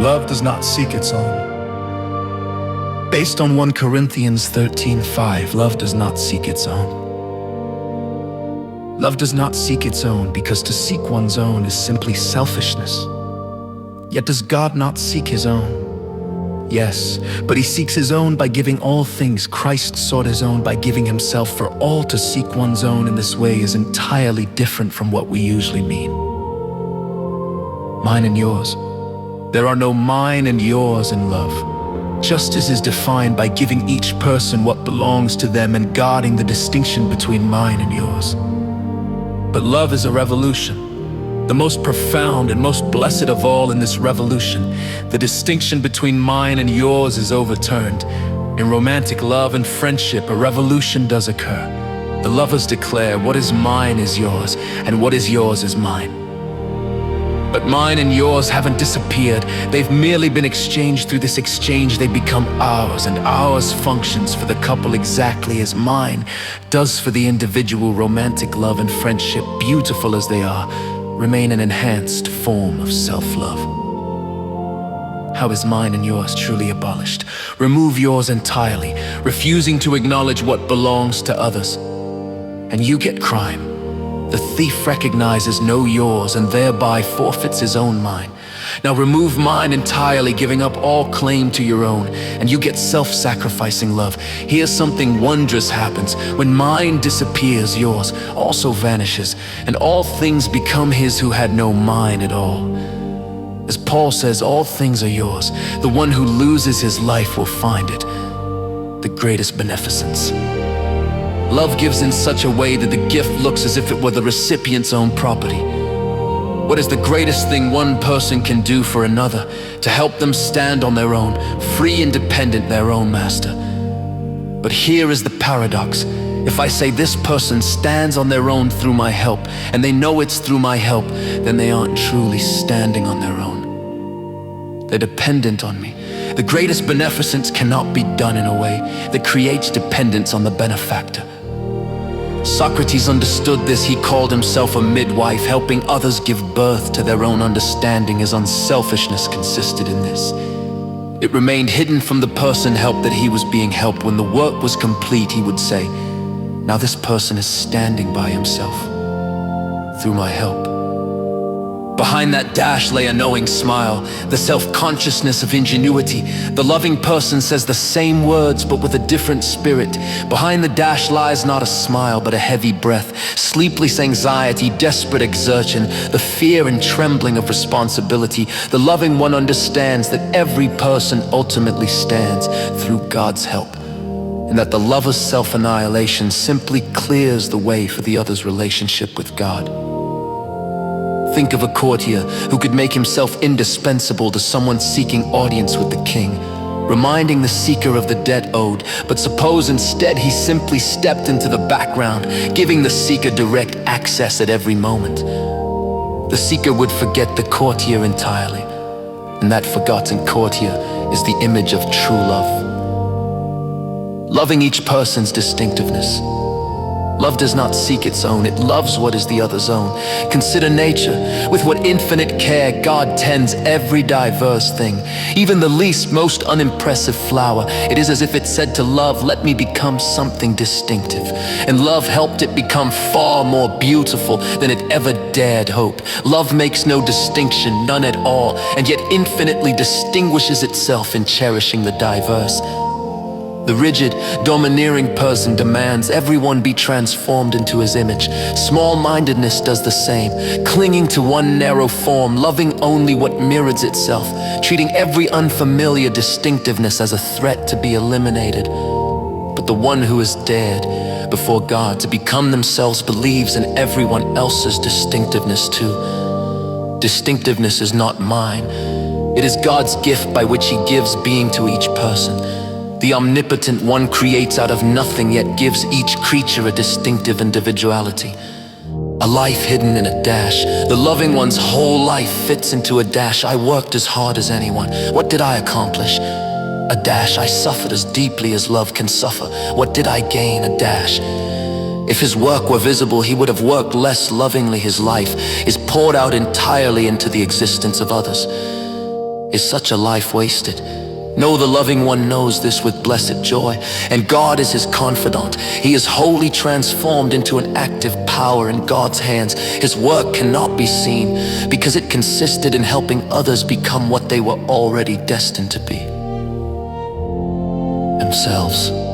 Love does not seek its own. Based on 1 Corinthians 13:5, love does not seek its own. Love does not seek its own because to seek one's own is simply selfishness. Yet does God not seek his own? Yes, but he seeks his own by giving all things. Christ sought his own by giving himself for all. To seek one's own in this way is entirely different from what we usually mean. Mine and yours. There are no mine and yours in love. Justice is defined by giving each person what belongs to them and guarding the distinction between mine and yours. But love is a revolution. The most profound and most blessed of all in this revolution, the distinction between mine and yours is overturned. In romantic love and friendship, a revolution does occur. The lovers declare, what is mine is yours, and what is yours is mine. But mine and yours haven't disappeared. They've merely been exchanged. Through this exchange, they become ours, and ours functions for the couple exactly as mine does for the individual. Romantic love and friendship, beautiful as they are, remain an enhanced form of self-love. How is mine and yours truly abolished? Remove yours entirely, refusing to acknowledge what belongs to others, and you get crime. The thief recognizes no yours and thereby forfeits his own mine. Now remove mine entirely, giving up all claim to your own, and you get self-sacrificing love. Here something wondrous happens. When mine disappears, yours also vanishes, and all things become his who had no mine at all. As Paul says, all things are yours. The one who loses his life will find it. The greatest beneficence. Love gives in such a way that the gift looks as if it were the recipient's own property. What is the greatest thing one person can do for another? To help them stand on their own, free, independent, their own master. But here is the paradox. If I say this person stands on their own through my help, and they know it's through my help, then they aren't truly standing on their own. They're dependent on me. The greatest beneficence cannot be done in a way that creates dependence on the benefactor. Socrates understood this. He called himself a midwife, helping others give birth to their own understanding. His unselfishness consisted in this. It remained hidden from the person helped that he was being helped. When the work was complete, he would say, now this person is standing by himself through my help. Behind that dash lay a knowing smile, the self-consciousness of ingenuity. The loving person says the same words but with a different spirit. Behind the dash lies not a smile but a heavy breath, sleepless anxiety, desperate exertion, the fear and trembling of responsibility. The loving one understands that every person ultimately stands through God's help, and that the lover's self-annihilation simply clears the way for the other's relationship with God. Think of a courtier who could make himself indispensable to someone seeking audience with the king, reminding the seeker of the debt owed. But suppose instead he simply stepped into the background, giving the seeker direct access at every moment. The seeker would forget the courtier entirely, and that forgotten courtier is the image of true love. Loving each person's distinctiveness. Love does not seek its own, it loves what is the other's own. Consider nature. With what infinite care God tends every diverse thing, even the least, most unimpressive flower. It is as if it said to love, let me become something distinctive. And love helped it become far more beautiful than it ever dared hope. Love makes no distinction, none at all, and yet infinitely distinguishes itself in cherishing the diverse. The rigid, domineering person demands everyone be transformed into his image. Small-mindedness does the same, clinging to one narrow form, loving only what mirrors itself, treating every unfamiliar distinctiveness as a threat to be eliminated. But the one who has dared before God to become themselves believes in everyone else's distinctiveness too. Distinctiveness is not mine. It is God's gift by which He gives being to each person. The omnipotent one creates out of nothing, yet gives each creature a distinctive individuality. A life hidden in a dash. The loving one's whole life fits into a dash. I worked as hard as anyone. What did I accomplish? A dash. I suffered as deeply as love can suffer. What did I gain? A dash. If his work were visible, he would have worked less lovingly. His life is poured out entirely into the existence of others. Is such a life wasted? No, the loving one knows this with blessed joy, and God is his confidant. He is wholly transformed into an active power in God's hands. His work cannot be seen because it consisted in helping others become what they were already destined to be, themselves.